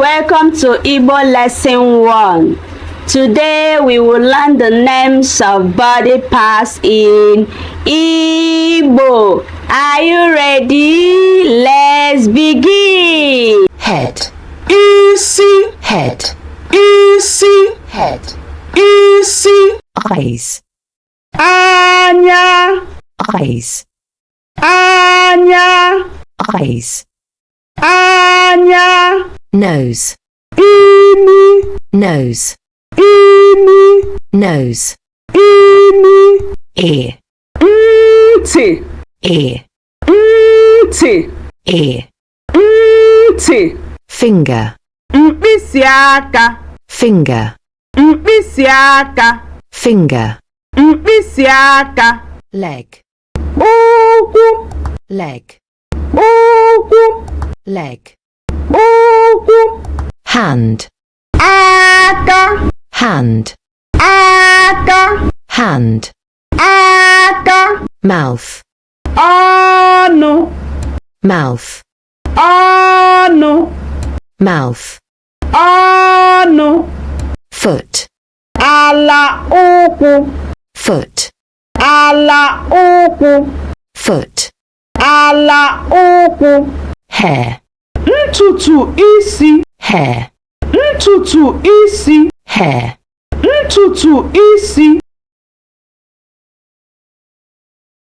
Welcome to Igbo Lesson 1. Today we will learn the names of body parts in Igbo. Are you ready? Let's begin. Head. Isi. Head. Isi. Head. Isi. Eyes. Anya. Eyes. Anya. Eyes. Anya. Nose. Imi. Nose. Imi. Nose. Imi. Ear. Ntị. Ear. Ntị. Ear. Ntị. Finger. Mkpịsị aka. Finger. Mkpịsị aka. Finger. Mkpịsị aka. Leg. Ukwu. Leg. Ukwu. Leg. Ukwu. Hand. Aka. Hand. Aka. Hand. Aka. Mouth. Ọnụ. Mouth. Ọnụ. Mouth. Ọnụ. Foot. Ala ụkwụ. Foot. Ala ụkwụ. Foot. Ala ụkwụ. Hair. Ntutu isi. Hair. Ntutu isi. Hair. Ntutu isi.